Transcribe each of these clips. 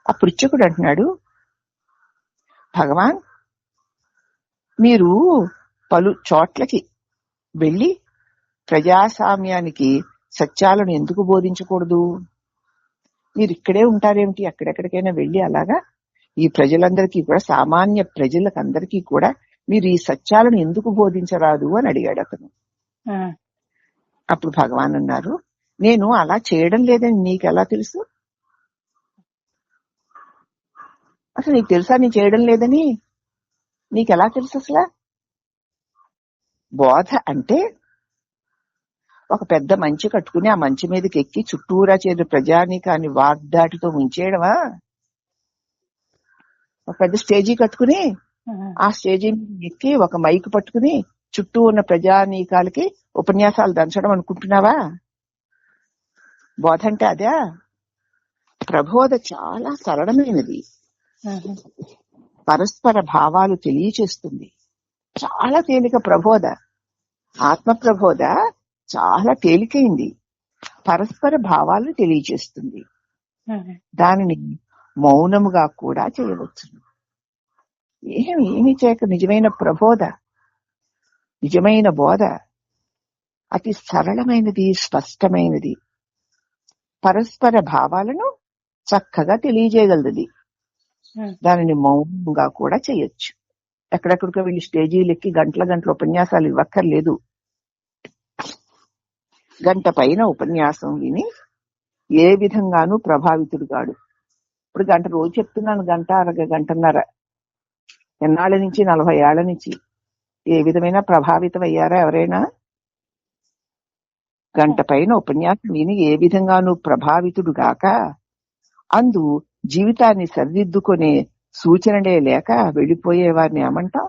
ఆ పృచ్ఛకుడు అంటున్నాడు, భగవాన్ మీరు పలు చోట్లకి వెళ్ళి ప్రజాస్వామ్యానికి సత్యాలను ఎందుకు బోధించకూడదు? మీరు ఇక్కడే ఉంటారేమిటి? ఎక్కడెక్కడికైనా వెళ్ళి అలాగా ఈ ప్రజలందరికీ కూడా, సామాన్య ప్రజలకందరికీ కూడా మీరు ఈ సత్యాలను ఎందుకు బోధించరాదు అని అడిగాడు అతను. అప్పుడు భగవాన్ అన్నారు, నేను అలా చేయడం లేదని నీకెలా తెలుసు? అసలు నీకు తెలుసా నేను చేయడం లేదని? నీకెలా తెలుసు? అసలు బోధ అంటే ఒక పెద్ద మంచి కట్టుకుని ఆ మంచి మీదకి ఎక్కి చుట్టూరా చేరిన ప్రజానీకాన్ని వాగ్దాటితో ముంచేయడమా? ఒక పెద్ద స్టేజీ కట్టుకుని ఆ స్టేజీ మీద ఎక్కి ఒక మైక్ పట్టుకుని చుట్టూ ఉన్న ప్రజానీకాలకి ఉపన్యాసాలు దంచడం అనుకుంటున్నావా? బోధ అంటే అదే. ప్రబోధ చాలా సరళమైనది, పరస్పర భావాలు తెలియచేస్తుంది. చాలా తేలిక ప్రబోధ. ఆత్మ ప్రబోధ చాలా తేలికైంది, పరస్పర భావాలు తెలియచేస్తుంది. దానిని మౌనముగా కూడా చేయవచ్చు. ఏమి చేయక నిజమైన ప్రబోధ, నిజమైన బోధ అతి సరళమైనది, స్పష్టమైనది, పరస్పర భావాలను చక్కగా తెలియజేయగలది. దానిని మౌనంగా కూడా చేయొచ్చు. ఎక్కడెక్కడికో వీళ్ళు స్టేజీలు ఎక్కి గంటల గంటల ఉపన్యాసాలు ఇవ్వక్కర్లేదు. గంట పైన ఉపన్యాసం విని ఏ విధంగానూ ప్రభావితుడు కాడు. ఇప్పుడు గంట రోజు చెప్తున్నాను, గంట గంటన్నర, ఎన్నాళ్ళ నుంచి, 40 ఏళ్ల నుంచి ఏ విధమైన ప్రభావితం అయ్యారా ఎవరైనా? గంట పైన ఉపన్యాసం విని ఏ విధంగానూ ప్రభావితుడు గాక అందు జీవితాన్ని సరిదిద్దుకునే సూచనలే లేక వెళ్లిపోయే వారిని ఏమంటాం?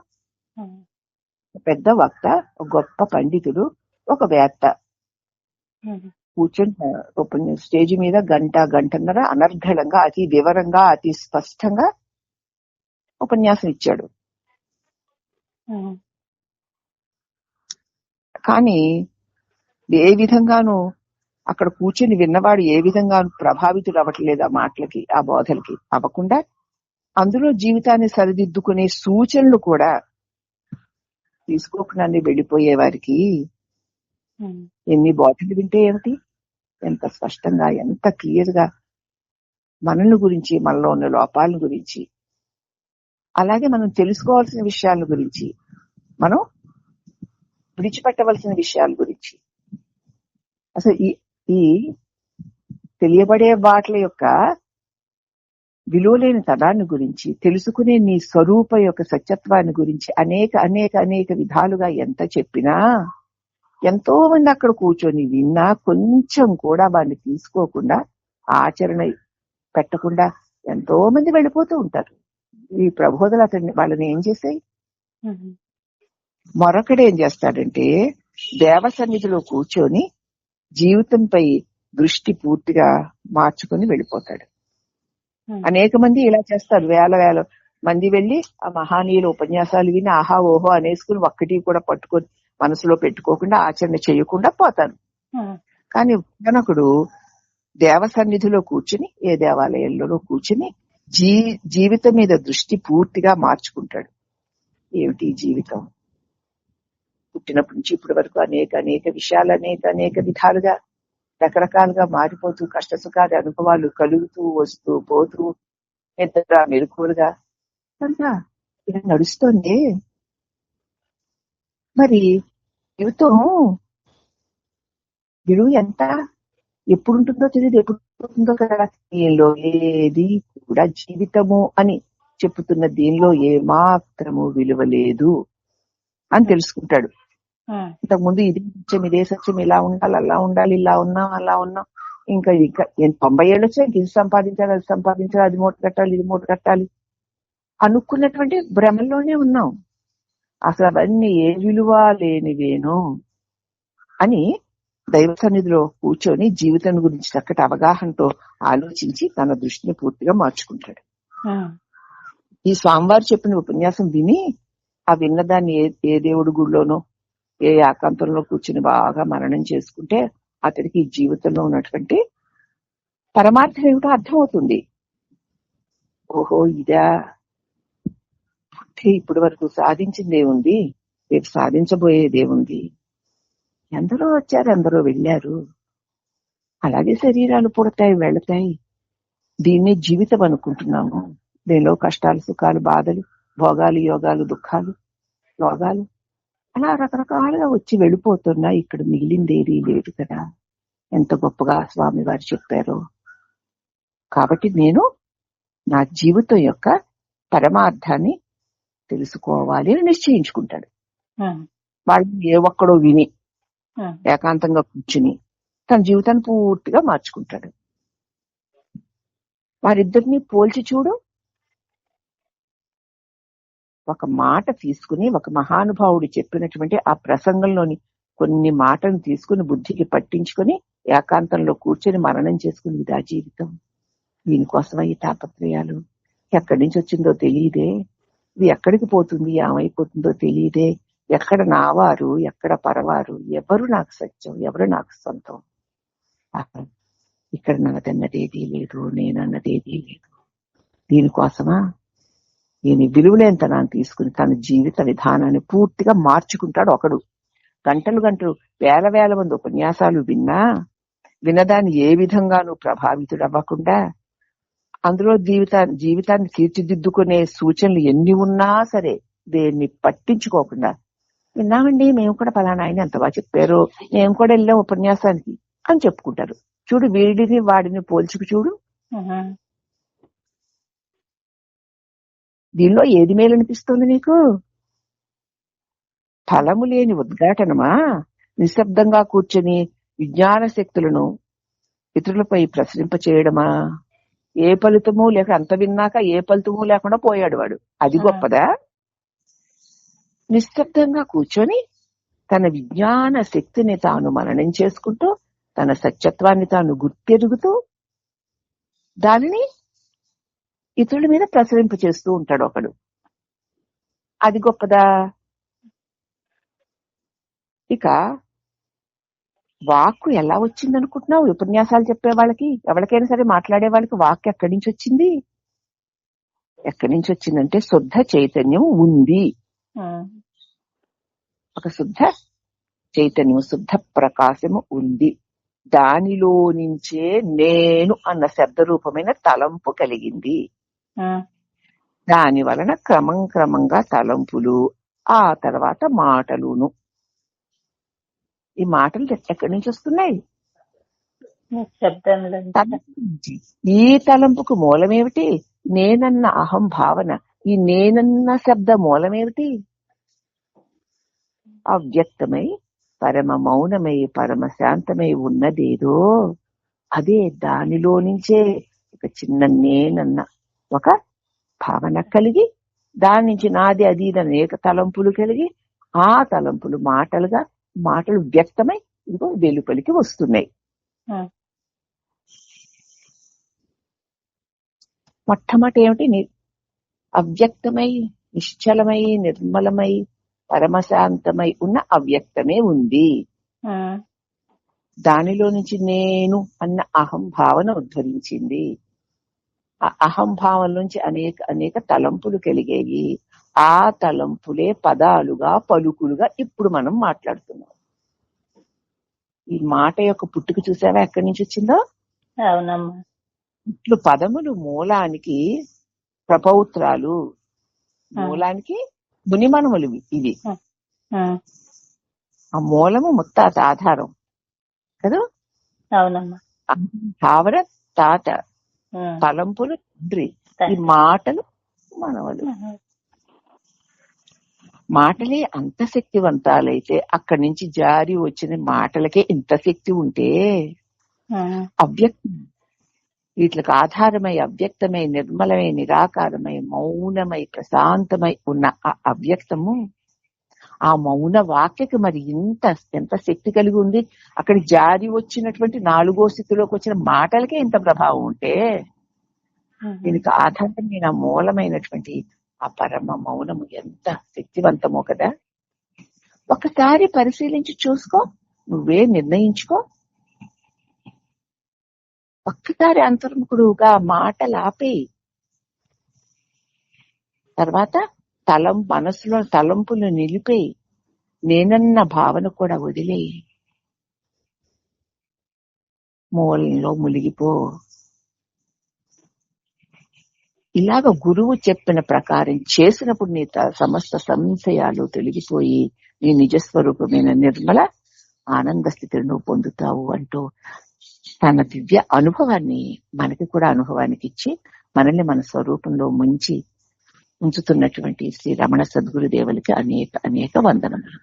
పెద్ద వక్త, ఒక గొప్ప పండితుడు, ఒక వేత్త కూర్చొని స్టేజ్ మీద గంటన్నర అనర్గళంగా, అతి వివరంగా, అతి స్పష్టంగా ఉపన్యాసం ఇచ్చాడు. కానీ ఏ విధంగానూ అక్కడ కూర్చొని విన్నవాడు ఏ విధంగానూ ప్రభావితుడు అవ్వట్లేదు ఆ మాటలకి, ఆ బోధలకి. అవ్వకుండా అందులో జీవితాన్ని సరిదిద్దుకునే సూచనలు కూడా తీసుకోకుండా వెళ్లిపోయే వారికి ఎన్ని బోధలు వింటే ఏమిటి? ఎంత స్పష్టంగా, ఎంత క్లియర్ గా మనల్ని గురించి, మనలో ఉన్న లోపాలను గురించి, అలాగే మనం తెలుసుకోవాల్సిన విషయాల గురించి, మనం విడిచిపెట్టవలసిన విషయాల గురించి, అసలు ఈ తెలియబడే వాటి యొక్క విలువలేని తనాన్ని గురించి, తెలుసుకునే నీ స్వరూప యొక్క సత్యత్వాన్ని గురించి అనేక అనేక అనేక విధాలుగా ఎంత చెప్పినా, ఎంతో మంది అక్కడ కూర్చొని విన్నా కొంచెం కూడా వాడిని తీసుకోకుండా, ఆచరణ పెట్టకుండా ఎంతో మంది వెళ్ళిపోతూ ఉంటారు. ఈ ప్రబోధలు వాళ్ళని ఏం చేశాయి? మరొకడు ఏం చేస్తాడంటే, దేవ సన్నిధిలో కూర్చొని జీవితంపై దృష్టి పూర్తిగా మార్చుకొని వెళ్ళిపోతాడు. అనేక మంది ఇలా చేస్తారు. వేల మంది వెళ్లి ఆ మహానీయుల ఉపన్యాసాలు విని ఆహా ఓహో అనేసుకుని ఒక్కటి కూడా పట్టుకొని మనసులో పెట్టుకోకుండా, ఆచరణ చేయకుండా పోతారు. కానీ ఒకనొకడు దేవ సన్నిధిలో కూర్చుని, ఏ దేవాలయంలో కూర్చుని జీవితం మీద దృష్టి పూర్తిగా మార్చుకుంటాడు. ఏమిటి జీవితం? పుట్టినప్పటి నుంచి ఇప్పటి వరకు అనేక అనేక విషయాలు, అనేక విధాలుగా రకరకాలుగా మారిపోతూ, కష్ట సుఖాది అనుభవాలు కలుగుతూ వస్తూ పోతూ నిద్ర మెలకువలుగా ఇలా నడుస్తోంది. మరి జీవితం విలువ ఎంత, ఎప్పుడు ఉంటుందో తెలియదు, ఎప్పుడు ఉంటుందో కదా. దీనిలో ఏది కూడా జీవితము అని చెప్పుతున్న దీనిలో ఏ మాత్రము విలువ లేదు అని తెలుసుకుంటాడు. ఇంతకుముందు ఇదే సత్యం, ఇలా ఉండాలి, అలా ఉండాలి, ఇలా ఉన్నాం, అలా ఉన్నాం, ఇంకా 90 ఏళ్ళు వచ్చాయి, ఇది సంపాదించాలి, అది సంపాదించాలి, అది మూట కట్టాలి, ఇది మూట కట్టాలి అనుకున్నటువంటి భ్రమల్లోనే ఉన్నాం. అసలు అవన్నీ ఏ విలువ లేనివేను అని దైవ సన్నిధిలో కూర్చొని జీవితం గురించి చక్కటి అవగాహనతో ఆలోచించి తన దృష్టిని పూర్తిగా మార్చుకుంటాడు. ఈ స్వామివారు చెప్పిన ఉపన్యాసం విని ఆ విన్నదాన్ని ఏ దేవుడి గుడిలోనో ఏ ఏకాంతంలో కూర్చుని బాగా మననం చేసుకుంటే అతనికి ఈ జీవితంలో ఉన్నటువంటి పరమార్థం ఏమిటో అర్థమవుతుంది. ఓహో ఇదా ఇప్పటి వరకు సాధించిందేముంది, రేపు సాధించబోయేదేముంది, ఎందరో వచ్చారు ఎందరో వెళ్ళారు, అలాగే శరీరాలు పుడతాయి వెళతాయి, దీన్నే జీవితం అనుకుంటున్నాము. దీనిలో కష్టాలు సుఖాలు బాధలు భోగాలు యోగాలు దుఃఖాలు రోగాలు అలా రకరకాలుగా వచ్చి వెళ్ళిపోతున్నా, ఇక్కడ మిగిలిందేది లేదు కదా. ఎంత గొప్పగా స్వామి వారు చెప్పారో. కాబట్టి నేను నా జీవితం యొక్క పరమార్థాన్ని తెలుసుకోవాలి అని నిశ్చయించుకుంటాడు. వాళ్ళు ఏ ఒక్కడో విని ఏకాంతంగా కూర్చుని తన జీవితాన్ని పూర్తిగా మార్చుకుంటాడు. వారిద్దరిని పోల్చి చూడు. ఒక మాట తీసుకుని ఒక మహానుభావుడు చెప్పినటువంటి ఆ ప్రసంగంలోని కొన్ని మాటలు తీసుకుని బుద్ధికి పట్టించుకొని ఏకాంతంలో కూర్చొని మననం చేసుకుని ఇదా జీవితం, దీనికోసమై ఈ తాపత్రయాలు, ఎక్కడి నుంచి వచ్చిందో తెలియదే, ఇది ఎక్కడికి పోతుంది ఏమైపోతుందో తెలియదే, ఎక్కడ నావారు ఎక్కడ పరవారు, ఎవరు నాకు సత్యం ఎవరు నాకు సొంతం, ఇక్కడ నాదన్నదేదీ లేదు నేనన్నదేదీ లేదు. దీనికోసమా దీని విలువలేంతనాన్ని తీసుకుని తన జీవిత విధానాన్ని పూర్తిగా మార్చుకుంటాడు ఒకడు. గంటలు గంటలు వేల వేల మంది ఉపన్యాసాలు విన్నదాన్ని ఏ విధంగానూ ప్రభావితుడవ్వకుండా, అందులో జీవితాన్ని తీర్చిదిద్దుకునే సూచనలు ఎన్ని ఉన్నా సరే దేన్ని పట్టించుకోకుండా, విన్నామండి మేము కూడా పలానా ఆయన ఎంత బాగా చెప్పారో, మేము కూడా వెళ్ళాం ఉపన్యాసానికి అని చెప్పుకుంటారు. చూడు వీడిని వాడిని పోల్చుకు చూడు. దీనిలో ఏది మేలనిపిస్తుంది నీకు? ఫలము లేని ఉద్ఘాటనమా, నిశ్శబ్దంగా కూర్చొని విజ్ఞాన శక్తులను ఇతరులపై ప్రసరింప చేయడమా? ఏ ఫలితము లేక అంత విన్నాక ఏ ఫలితము లేకుండా పోయాడు వాడు, అది గొప్పదా? నిశ్శబ్దంగా కూర్చొని తన విజ్ఞాన శక్తిని తాను మననం చేసుకుంటూ తన సత్యత్వాన్ని తాను గుర్తెరుగుతూ దానిని ఇతరుల మీద ప్రసరింప చేస్తూ ఉంటాడు ఒకడు, అది గొప్పదా? ఇక వాక్కు ఎలా వచ్చింది అనుకుంటున్నావు? ఉపన్యాసాలు చెప్పే వాళ్ళకి ఎవరికైనా సరే మాట్లాడే వాళ్ళకి వాక్కు ఎక్కడి నుంచి వచ్చింది? ఎక్కడి నుంచి వచ్చిందంటే శుద్ధ చైతన్యం ఉంది. ఒక శుద్ధ చైతన్యం శుద్ధ ప్రకాశము ఉంది. దానిలో నుంచే నేను అన్న శబ్ద రూపమైన తలంపు కలిగింది. దాని వలన క్రమంగా తలంపులు, ఆ తర్వాత మాటలును. ఈ మాటలు ఎక్కడి నుంచి వస్తున్నాయి? ఈ తలంపుకు మూలమేమిటి? నేనన్న అహం భావన. ఈ నేనన్న శబ్ద మూలమేమిటి? అవ్యక్తమై పరమ మౌనమై పరమ శాంతమై ఉన్నదేదో అదే. దానిలో నుంచే ఒక చిన్న నేనన్న ఒక భావన కలిగి, దాని నుంచి నాది అది అనేక తలంపులు కలిగి, ఆ తలంపులు మాటలుగా, మాటలు వ్యక్తమై ఇదిగో వెలుపలికి వస్తున్నాయి. మొట్టమొదటి ఏమిటి? అవ్యక్తమై నిశ్చలమై నిర్మలమై పరమశాంతమై ఉన్న అవ్యక్తమే ఉంది. దానిలో నుంచి నేను అన్న అహం భావన ఉద్భవించింది. ఆ అహం భావన నుంచి అనేక తలంపులు కలిగాయి. ఆ తలంపులే పదాలుగా పలుకులుగా ఇప్పుడు మనం మాట్లాడుతున్నాం. ఈ మాట యొక్క పుట్టుక చూసావా ఎక్కడి నుంచి వచ్చిందో? అవునమ్మా. ఇట్లు పదములు మూలానికి ప్రపౌత్రాలు, మూలానికి మునిమనములు ఇవి. ఆ మూలము ముత్తాత ఆధారం కదా. అవునమ్మా. భావన తాత, తలంపులు తండ్రి, ఈ మాటలు మనవలు. మాటలే అంత శక్తివంతాలైతే అక్కడి నుంచి జారి వచ్చిన మాటలకే ఇంత శక్తి ఉంటే, అవ్యక్తం వీటికి ఆధారమై అవ్యక్తమై నిర్మలమై నిరాకారమై మౌనమై ప్రశాంతమై ఉన్న ఆ అవ్యక్తము, ఆ మౌన వాక్యకి మరి ఎంత శక్తి కలిగి ఉంది. అక్కడ జారి వచ్చినటువంటి నాలుగో స్థితిలోకి వచ్చిన మాటలకే ఇంత ప్రభావం ఉంటే, దీనికి ఆధారమైన మూలమైనటువంటి ఆ పరమ మౌనము ఎంత శక్తివంతమో కదా. ఒకసారి పరిశీలించి చూసుకో, నువ్వే నిర్ణయించుకో. ఒక్కసారి అంతర్ముఖుడుగా మాటలాపేయి. తర్వాత మనసులో తలంపులు నిలిపేయి, నేనన్న భావన కూడా వదిలేయి, మూలంలో మునిగిపో. ఇలాగ గురువు చెప్పిన ప్రకారం చేసినప్పుడు నీ సమస్త సంశయాలు తొలగిపోయి నీ నిజస్వరూపమైన నిర్మల ఆనంద స్థితిని నువ్వు పొందుతావు అంటూ తన దివ్య అనుభవాన్ని మనకి కూడా అనుభవానికి ఇచ్చి మనల్ని మన స్వరూపంలో ఉంచుతున్నటువంటి శ్రీ రమణ సద్గురుదేవులకి అనేక అనేక వందనములు.